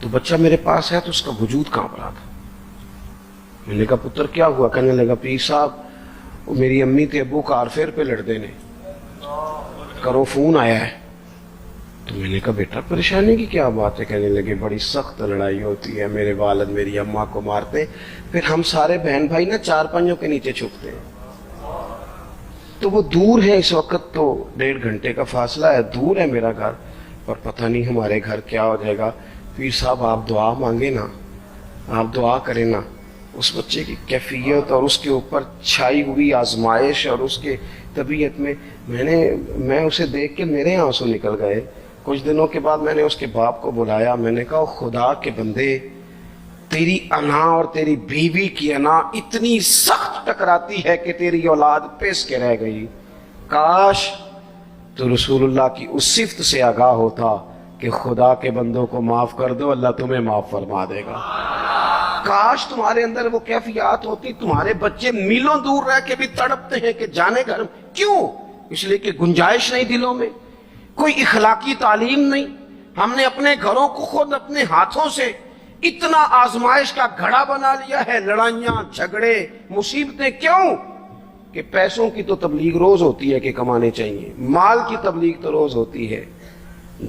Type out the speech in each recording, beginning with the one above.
تو بچہ میرے پاس ہے تو اس کا وجود کانپ رہا تھا. میں نے کہا پتر کیا ہوا؟ کہنے لگا پیر صاحب میری امی تے ابو کار فیر پہ لڑتے نے، کرو فون آیا ہے. تو میں نے کہا بیٹا پریشانی کی کیا بات ہے؟ کہنے لگے بڑی سخت لڑائی ہوتی ہے، میرے والد میری اماں کو مارتے، پھر ہم سارے بہن بھائی نا چارپائیوں کے نیچے چھپتے ہیں. تو وہ دور ہے، اس وقت تو 1.5 گھنٹے کا فاصلہ ہے، دور ہے میرا گھر، اور پتہ نہیں ہمارے گھر کیا ہو جائے گا. پیر صاحب آپ دعا مانگے نا، آپ دعا کریں نا. اس بچے کی کیفیت اور اس کے اوپر چھائی ہوئی آزمائش اور اس کے طبیعت میں اسے دیکھ کے میرے آنسو نکل گئے. کچھ دنوں کے بعد میں نے اس کے باپ کو بلایا. میں نے کہا خدا کے بندے، تیری انا اور تیری بیوی کی انا اتنی سخت ٹکراتی ہے کہ تیری اولاد پیس کے رہ گئی. کاش تو رسول اللہ کی اس صفت سے آگاہ ہوتا کہ خدا کے بندوں کو معاف کر دو، اللہ تمہیں معاف فرما دے گا. کاش تمہارے اندر وہ کیفیات ہوتی. تمہارے بچے میلوں دور رہ کے بھی تڑپتے ہیں کہ جانے گھر. کیوں؟ اس لیے کہ گنجائش نہیں دلوں میں، کوئی اخلاقی تعلیم نہیں. ہم نے اپنے گھروں کو خود اپنے ہاتھوں سے اتنا آزمائش کا گھڑا بنا لیا ہے. لڑائیاں، جھگڑے، مصیبتیں. کیوں؟ کہ پیسوں کی تو تبلیغ روز ہوتی ہے کہ کمانے چاہیے، مال کی تبلیغ تو روز ہوتی ہے،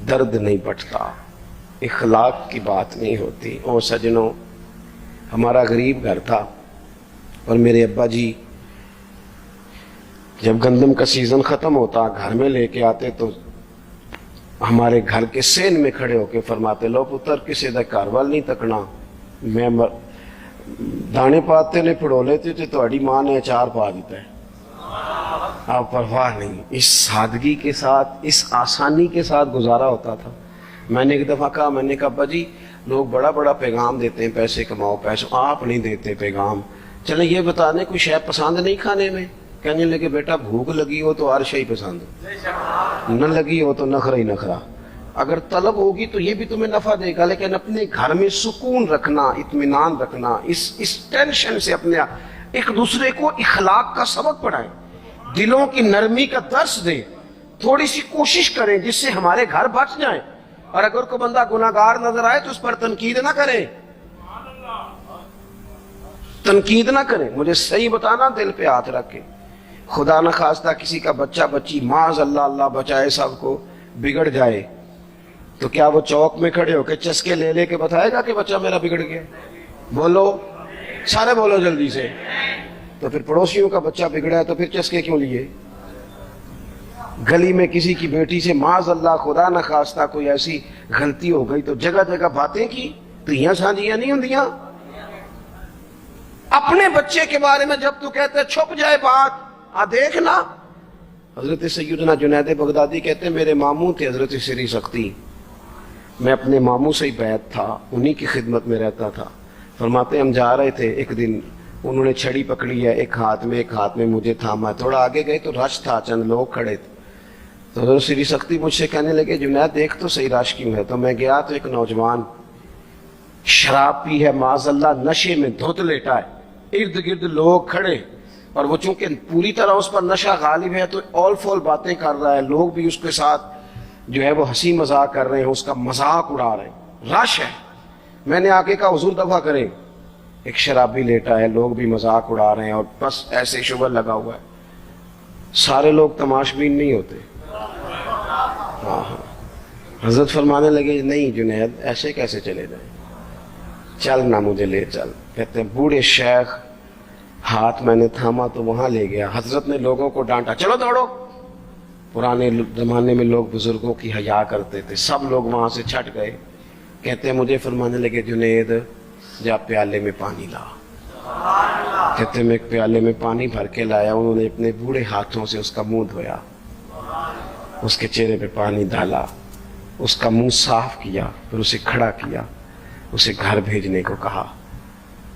درد نہیں بٹتا، اخلاق کی بات نہیں ہوتی. او سجنوں، ہمارا غریب گھر تھا اور میرے ابا جی جب گندم کا سیزن ختم ہوتا گھر میں لے کے آتے تو ہمارے گھر کے سین میں کھڑے ہو کے فرماتے لو پتر کسی دا کاروال نہیں تکنا. میں دانے پاتے نے پڑو لیتے تھے تو اڑی ماں نے اچار پا دیتا ہے. آپ پرواہ نہیں. اس سادگی کے ساتھ، اس آسانی کے ساتھ گزارا ہوتا تھا. میں نے ایک دفعہ کہا، میں نے کہا ابا جی لوگ بڑا بڑا پیغام دیتے ہیں پیسے کماؤ پیسے، آپ نہیں دیتے پیغام. چلیں یہ بتا دیں کوئی شے پسند نہیں کھانے میں؟ کہنے لگے بیٹا بھوک لگی ہو تو ہر شے پسند ہو، نہ لگی ہو تو نخرا ہی نخرا. اگر طلب ہوگی تو یہ بھی تمہیں نفع دے گا، لیکن اپنے گھر میں سکون رکھنا، اطمینان رکھنا، اس ٹینشن سے اپنے ایک دوسرے کو اخلاق کا سبق پڑھائیں، دلوں کی نرمی کا درس دیں، تھوڑی سی کوشش کریں جس سے ہمارے گھر بچ جائیں. اور اگر کوئی بندہ گناہگار نظر آئے تو اس پر تنقید نہ کریں، تنقید نہ کریں. مجھے صحیح بتانا، دل پہ ہاتھ رکھ کے. خدا نہ خواستہ کسی کا بچہ بچی معاذ اللہ، اللہ بچائے سب کو، بگڑ جائے تو کیا وہ چوک میں کھڑے ہو کے چسکے لے لے کے بتائے گا کہ بچہ میرا بگڑ گیا؟ بولو سارے، بولو جلدی سے. تو پھر پڑوسیوں کا بچہ بگڑا ہے تو پھر چسکے کیوں لیے؟ گلی میں کسی کی بیٹی سے معاذ اللہ خدا نہ خواستہ کوئی ایسی غلطی ہو گئی تو جگہ جگہ باتیں کی تو یہاں سانجیاں نہیں ہوندیاں. اپنے بچے کے بارے میں جب تو کہتے چھپ جائے بات، دیکھنا. حضرت سیدنا جنید بغدادی کہتے ہیں میرے ماموں تھے حضرت سری سختی، میں اپنے ماموں سے ہی بیعت تھا، انہی کی خدمت میں رہتا تھا. فرماتے ہم جا رہے تھے، ایک دن انہوں نے چھڑی پکڑی ہے، ایک ہاتھ میں مجھے تھاما. تھوڑا آگے گئے تو رش تھا، چند لوگ کھڑے تھے. تو حضرت سری سختی مجھ سے کہنے لگے جنید دیکھ تو صحیح رش کیوں ہے. تو میں گیا تو ایک نوجوان شراب پی ہے، معاذ اللہ نشے میں دھت لیٹا ہے، ارد گرد لوگ کھڑے، اور وہ چونکہ پوری طرح اس پر نشہ غالب ہے تو اول فول باتیں کر رہا ہے، لوگ بھی اس کے ساتھ جو ہے وہ ہنسی مذاق کر رہے ہیں، اس کا مذاق اڑا رہے ہیں، رش ہے. میں نے آگے کہا حضور دفع کریں. ایک شرابی لیٹا ہے، لوگ بھی مذاق اڑا رہے ہیں اور بس ایسے شغل لگا ہوا ہے. سارے لوگ تماشبین نہیں ہوتے. حضرت فرمانے لگے نہیں جنید ایسے کیسے چلے جائیں، چل نہ مجھے لے چل. کہتے ہیں بوڑھے شیخ، ہاتھ میں نے تھاما تو وہاں لے گیا. حضرت نے لوگوں کو ڈانٹا چلو دوڑو. پرانے زمانے میں لوگ بزرگوں کی حیا کرتے تھے، سب لوگ وہاں سے چھٹ گئے. کہتے ہیں مجھے فرمانے لگے جنید جا پیالے میں پانی لا. کہتے ہیں میں ایک پیالے میں پانی بھر کے لایا. انہوں نے اپنے بوڑھے ہاتھوں سے اس کا منہ دھویا، اس کے چہرے پہ پانی ڈالا، اس کا منہ صاف کیا، پھر اسے کھڑا کیا، اسے گھر بھیجنے کو کہا.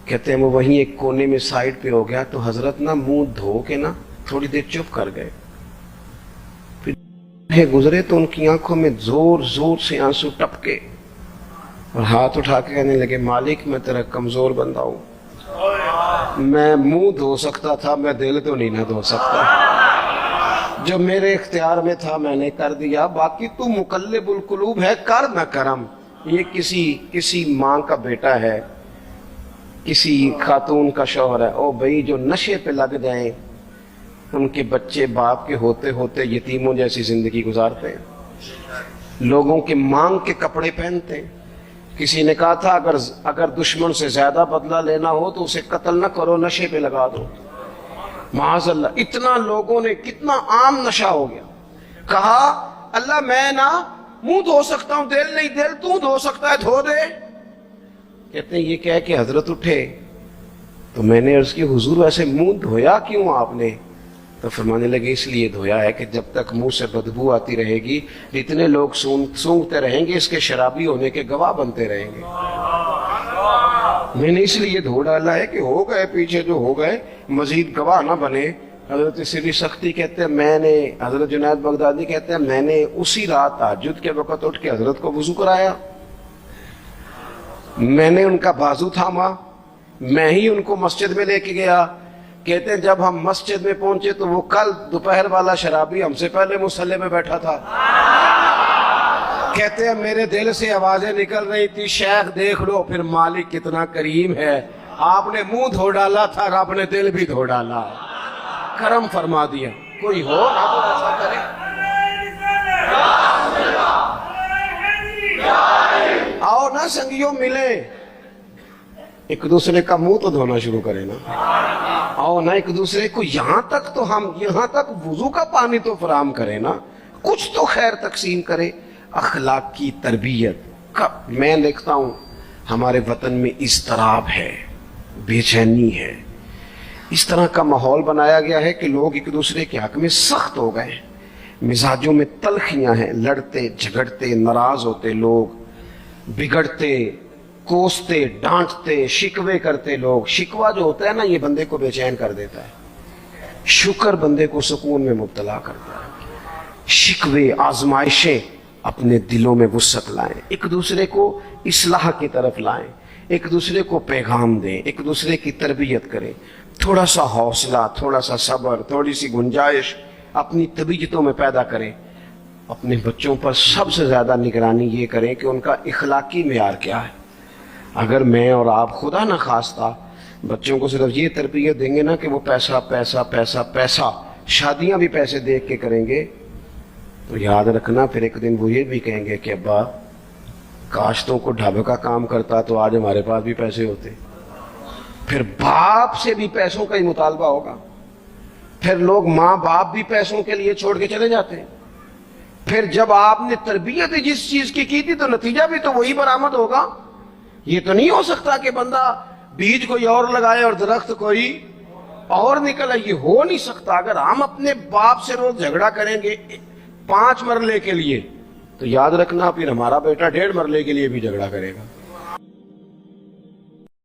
کہتے ہیں وہ وہیں ایک کونے میں سائڈ پہ ہو گیا تو حضرت نا منہ دھو کے نا تھوڑی دیر چپ کر گئے. پھر گزرے تو ان کی آنکھوں میں زور زور سے آنسو ٹپکے اور ہاتھ اٹھا کے کہنے لگے مالک میں تیرا کمزور بندہ ہوں، میں منہ دھو سکتا تھا، میں دل تو نہیں نہ دھو سکتا. جو میرے اختیار میں تھا میں نے کر دیا، باقی تو مقلب القلوب ہے، کر نہ کرم. یہ کسی ماں کا بیٹا ہے، کسی خاتون کا شوہر ہے، او بھائی جو نشے پہ لگ جائیں ان کے بچے باپ کے ہوتے ہوتے یتیموں جیسی زندگی گزارتے ہیں، لوگوں کے مانگ کے کپڑے پہنتے ہیں۔ کسی نے کہا تھا اگر دشمن سے زیادہ بدلہ لینا ہو تو اسے قتل نہ کرو، نشے پہ لگا دو۔ معاذ اللہ، اتنا لوگوں نے، کتنا عام نشہ ہو گیا۔ کہا اللہ میں نہ منہ دھو سکتا ہوں، دل نہیں، دل تو دھو سکتا ہے، دھو دے۔ کہتے ہیں یہ کہہ کہ حضرت اٹھے تو میں نے عرض کی حضور ویسے منہ دھویا کیوں آپ نے؟ تو فرمانے لگے اس لیے دھویا ہے کہ جب تک منہ سے بدبو آتی رہے گی اتنے لوگ سونگتے رہیں گے، اس کے شرابی ہونے کے گواہ بنتے رہیں گے۔ میں نے اس لیے دھو ڈالا ہے کہ ہو گئے پیچھے جو ہو گئے، مزید گواہ نہ بنے۔ حضرت سری سختی کہتے ہیں حضرت جنید بغدادی کہتے ہیں میں نے اسی رات تہجد کے وقت اٹھ کے حضرت کو وضو کرایا، میں نے ان کا بازو تھاما، میں ہی ان کو مسجد میں لے کے گیا۔ کہتے ہیں جب ہم مسجد میں پہنچے تو وہ کل دوپہر والا شرابی ہم سے پہلے مصلی میں بیٹھا تھا۔ کہتے ہیں میرے دل سے آوازیں نکل رہی تھی شیخ دیکھ لو پھر مالک کتنا کریم ہے، آپ نے منہ دھو ڈالا تھا، رب نے دل بھی دھو ڈالا، کرم فرما دیا۔ کوئی ہو نہ تو ایسا کرے۔ آؤ نا سنگیوں ملے، ایک دوسرے کا منہ تو دھونا شروع کرے نا۔ آؤ نا ایک دوسرے کو یہاں تک وضو کا پانی تو فراہم کرے نا، کچھ تو خیر تقسیم کرے۔ اخلاق کی تربیت، میں دیکھتا ہوں ہمارے وطن میں اضطراب ہے، بے چینی ہے، اس طرح کا ماحول بنایا گیا ہے کہ لوگ ایک دوسرے کے حق میں سخت ہو گئے ہیں، مزاجوں میں تلخیاں ہیں، لڑتے جھگڑتے ناراض ہوتے لوگ، بگڑتے کوستے ڈانٹتے شکوے کرتے لوگ۔ شکوہ جو ہوتا ہے نا یہ بندے کو بے چین کر دیتا ہے، شکر بندے کو سکون میں مبتلا کرتا ہے۔ شکوے آزمائشیں اپنے دلوں میں وسعت لائیں، ایک دوسرے کو اصلاح کی طرف لائیں، ایک دوسرے کو پیغام دیں، ایک دوسرے کی تربیت کریں۔ تھوڑا سا حوصلہ، تھوڑا سا صبر، تھوڑی سی گنجائش اپنی طبیعتوں میں پیدا کریں۔ اپنے بچوں پر سب سے زیادہ نگرانی یہ کریں کہ ان کا اخلاقی معیار کیا ہے۔ اگر میں اور آپ خدا نہ خواستہ بچوں کو صرف یہ تربیت دیں گے نا کہ وہ پیسہ پیسہ پیسہ پیسہ، شادیاں بھی پیسے دیکھ کے کریں گے، تو یاد رکھنا پھر ایک دن وہ یہ بھی کہیں گے کہ ابا کاش تو کو ڈھابے کا کام کرتا تو آج ہمارے پاس بھی پیسے ہوتے۔ پھر باپ سے بھی پیسوں کا ہی مطالبہ ہوگا، پھر لوگ ماں باپ بھی پیسوں کے لیے چھوڑ کے چلے جاتے ہیں۔ پھر جب آپ نے تربیت جس چیز کی تھی تو نتیجہ بھی تو وہی برآمد ہوگا۔ یہ تو نہیں ہو سکتا کہ بندہ بیج کوئی اور لگائے اور درخت کوئی اور نکلے، یہ ہو نہیں سکتا۔ اگر ہم اپنے باپ سے روز جھگڑا کریں گے 5 مرلے کے لیے تو یاد رکھنا پھر ہمارا بیٹا 1.5 مرلے کے لیے بھی جھگڑا کرے گا۔